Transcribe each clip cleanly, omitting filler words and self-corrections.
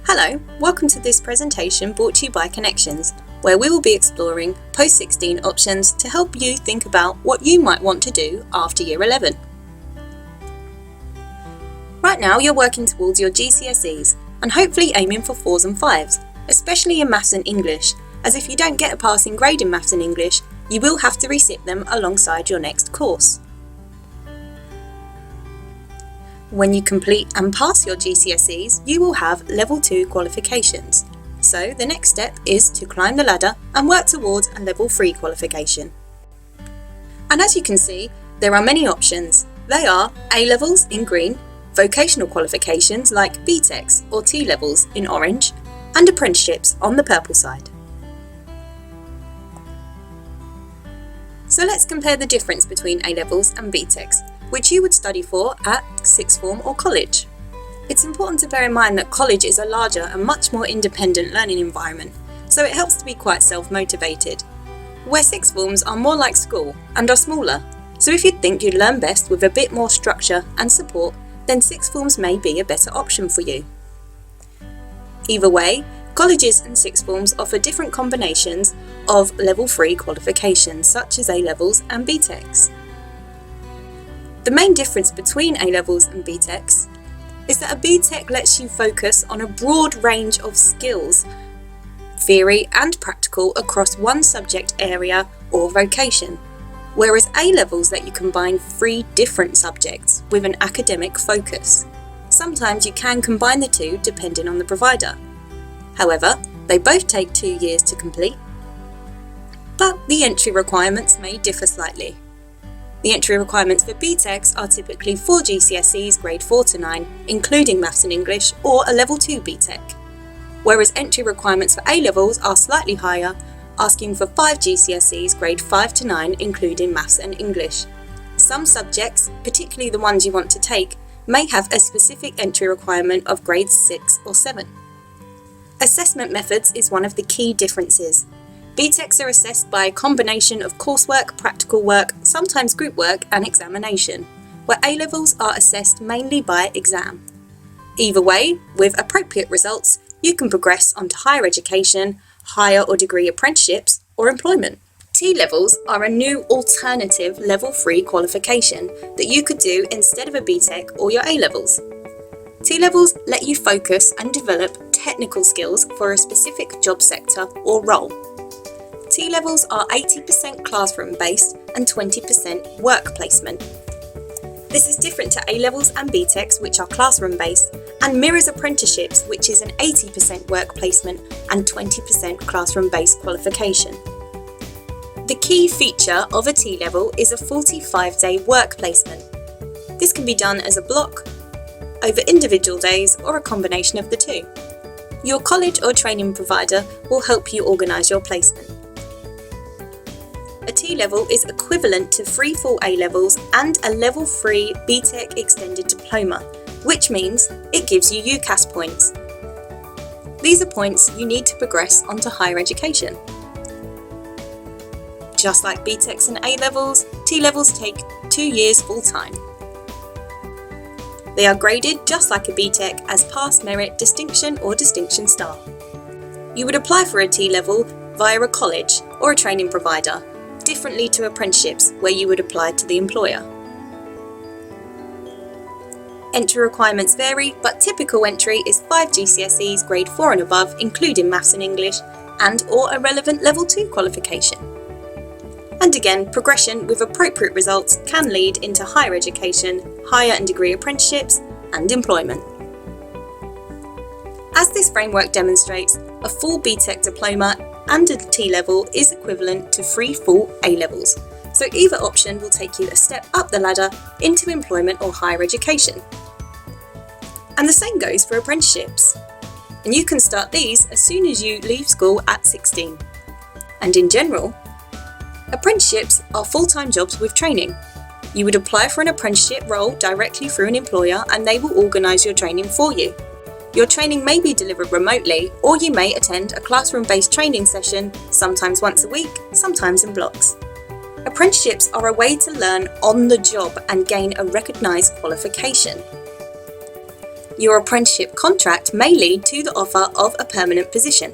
Hello, welcome to this presentation brought to you by Connections, where we will be exploring Post-16 options to help you think about what you might want to do after Year 11. Right now you're working towards your GCSEs and hopefully aiming for 4s and 5s, especially in Maths and English, as if you don't get a passing grade in Maths and English, you will have to resit them alongside your next course. When you complete and pass your GCSEs, you will have Level 2 qualifications. So the next step is to climb the ladder and work towards a Level 3 qualification. And as you can see, there are many options. They are A-levels in green, vocational qualifications like BTECs or T-levels in orange, and apprenticeships on the purple side. So let's compare the difference between A-levels and BTECs, which you would study for at sixth form or college. It's important to bear in mind that college is a larger and much more independent learning environment, so it helps to be quite self-motivated. Where sixth forms are more like school and are smaller, so if you think you'd learn best with a bit more structure and support, then sixth forms may be a better option for you. Either way, colleges and sixth forms offer different combinations of Level 3 qualifications such as A-levels and BTECs. The main difference between A-levels and BTECs is that a BTEC lets you focus on a broad range of skills, theory and practical across one subject area or vocation, whereas A-levels let you combine 3 different subjects with an academic focus. Sometimes you can combine the two depending on the provider. However, they both take 2 years to complete, but the entry requirements may differ slightly. The entry requirements for BTECs are typically 4 GCSEs grade 4 to 9, including Maths and English, or a Level 2 BTEC, whereas entry requirements for A-levels are slightly higher, asking for 5 GCSEs grade 5 to 9, including Maths and English. Some subjects, particularly the ones you want to take, may have a specific entry requirement of grades 6 or 7. Assessment methods is one of the key differences. BTECs are assessed by a combination of coursework, practical work, sometimes group work and examination, where A-levels are assessed mainly by exam. Either way, with appropriate results, you can progress onto higher education, higher or degree apprenticeships or employment. T-levels are a new alternative Level 3 qualification that you could do instead of a BTEC or your A-levels. T-levels let you focus and develop technical skills for a specific job sector or role. T-levels are 80% classroom-based and 20% work placement. This is different to A-levels and BTECs, which are classroom-based, and mirrors apprenticeships, which is an 80% work placement and 20% classroom-based qualification. The key feature of a T-level is a 45-day work placement. This can be done as a block, over individual days, or a combination of the two. Your college or training provider will help you organise your placement. A T-level is equivalent to 3 full A-levels and a Level 3 BTEC extended diploma, which means it gives you UCAS points. These are points you need to progress onto higher education. Just like BTECs and A-levels, T-levels take 2 years full-time. They are graded just like a BTEC as pass, merit, distinction or distinction star. You would apply for a T-level via a college or a training provider, differently to apprenticeships where you would apply to the employer. Entry requirements vary, but typical entry is 5 GCSEs grade 4 and above, including Maths and English, and or a relevant Level 2 qualification. And again, progression with appropriate results can lead into higher education, higher and degree apprenticeships, and employment. As this framework demonstrates, a full BTEC diploma and a T-level is equivalent to 3 full A-levels, so either option will take you a step up the ladder into employment or higher education. And the same goes for apprenticeships, and you can start these as soon as you leave school at 16. And in general, apprenticeships are full-time jobs with training. You would apply for an apprenticeship role directly through an employer and they will organise your training for you. Your training may be delivered remotely, or you may attend a classroom-based training session, sometimes once a week, sometimes in blocks. Apprenticeships are a way to learn on the job and gain a recognised qualification. Your apprenticeship contract may lead to the offer of a permanent position.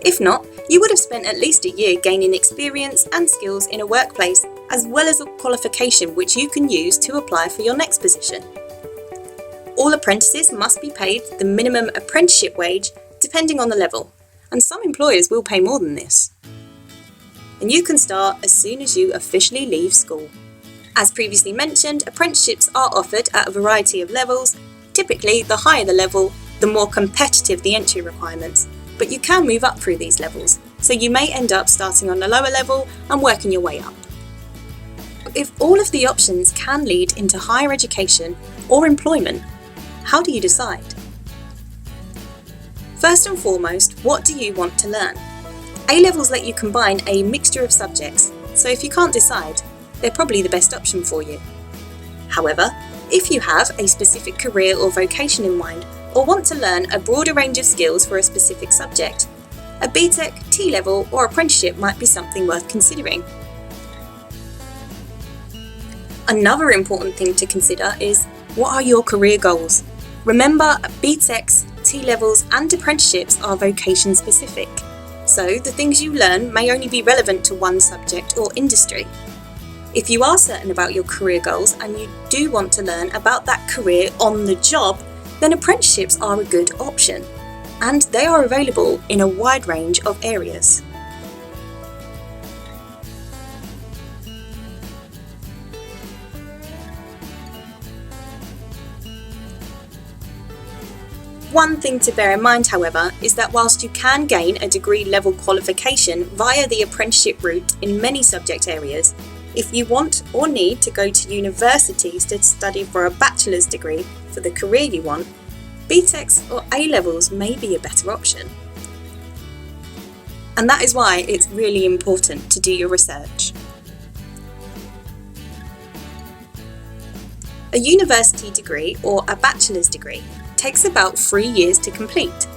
If not, you would have spent at least a year gaining experience and skills in a workplace, as well as a qualification which you can use to apply for your next position. All apprentices must be paid the minimum apprenticeship wage depending on the level, and some employers will pay more than this. And you can start as soon as you officially leave school. As previously mentioned, apprenticeships are offered at a variety of levels. Typically, the higher the level, the more competitive the entry requirements, but you can move up through these levels, so you may end up starting on the lower level and working your way up. If all of the options can lead into higher education or employment, how do you decide? First and foremost, what do you want to learn? A-levels let you combine a mixture of subjects, so if you can't decide, they're probably the best option for you. However, if you have a specific career or vocation in mind, or want to learn a broader range of skills for a specific subject, a BTEC, T-level or apprenticeship might be something worth considering. Another important thing to consider is, what are your career goals? Remember, BTECs, T-levels and apprenticeships are vocation specific, so the things you learn may only be relevant to one subject or industry. If you are certain about your career goals and you do want to learn about that career on the job, then apprenticeships are a good option, and they are available in a wide range of areas. One thing to bear in mind, however, is that whilst you can gain a degree level qualification via the apprenticeship route in many subject areas, if you want or need to go to universities to study for a bachelor's degree for the career you want, BTECs or A-levels may be a better option. And that is why it's really important to do your research. A university degree or a bachelor's degree takes about 3 years to complete.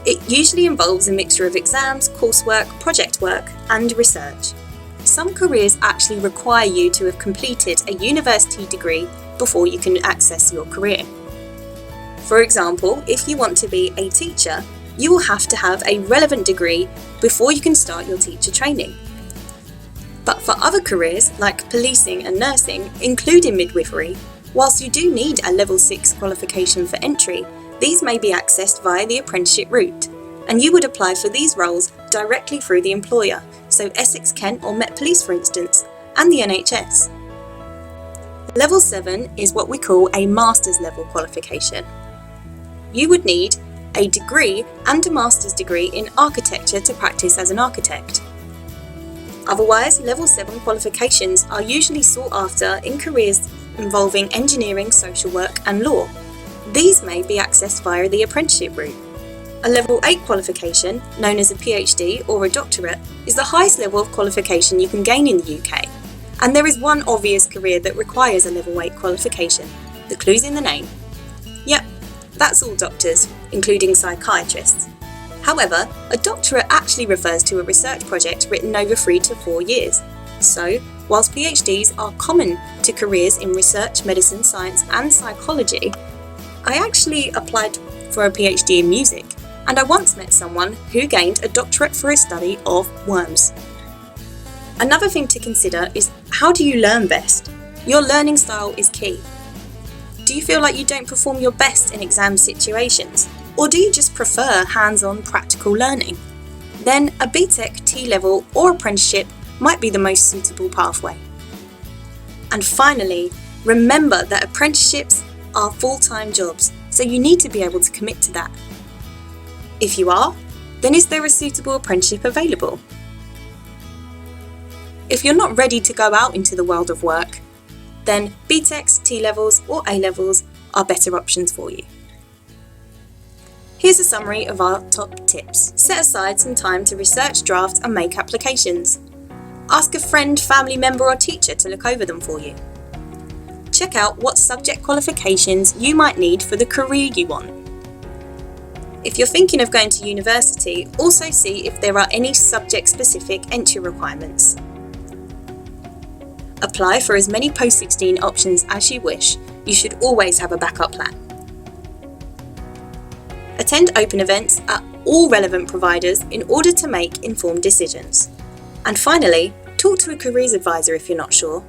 It usually involves a mixture of exams, coursework, project work, and research. Some careers actually require you to have completed a university degree before you can access your career. For example, if you want to be a teacher, you will have to have a relevant degree before you can start your teacher training. But for other careers like policing and nursing, including midwifery, whilst you do need a level 6 qualification for entry, these may be accessed via the apprenticeship route, and you would apply for these roles directly through the employer, so Essex Kent or Met Police for instance, and the NHS. Level 7 is what we call a master's level qualification. You would need a degree and a master's degree in architecture to practice as an architect. Otherwise, level 7 qualifications are usually sought after in careers involving engineering, social work and law. These may be accessed via the apprenticeship route. A level 8 qualification, known as a PhD or a doctorate, is the highest level of qualification you can gain in the UK. And there is one obvious career that requires a level 8 qualification. The clue's in the name. Yep, that's all doctors, including psychiatrists. However, a doctorate actually refers to a research project written over 3 to 4 years. So, whilst PhDs are common to careers in research, medicine, science and psychology, I actually applied for a PhD in music, and I once met someone who gained a doctorate for a study of worms. Another thing to consider is, how do you learn best? Your learning style is key. Do you feel like you don't perform your best in exam situations? Or do you just prefer hands-on practical learning? Then a BTEC, T-level or apprenticeship might be the most suitable pathway. And finally, remember that apprenticeships are full-time jobs, so you need to be able to commit to that. If you are, then is there a suitable apprenticeship available? If you're not ready to go out into the world of work, then BTECs, T-levels or A-levels are better options for you. Here's a summary of our top tips. Set aside some time to research, draft and make applications. Ask a friend, family member or teacher to look over them for you. Check out what subject qualifications you might need for the career you want. If you're thinking of going to university, also see if there are any subject-specific entry requirements. Apply for as many Post-16 options as you wish. You should always have a backup plan. Attend open events at all relevant providers in order to make informed decisions. And finally, talk to a careers advisor if you're not sure.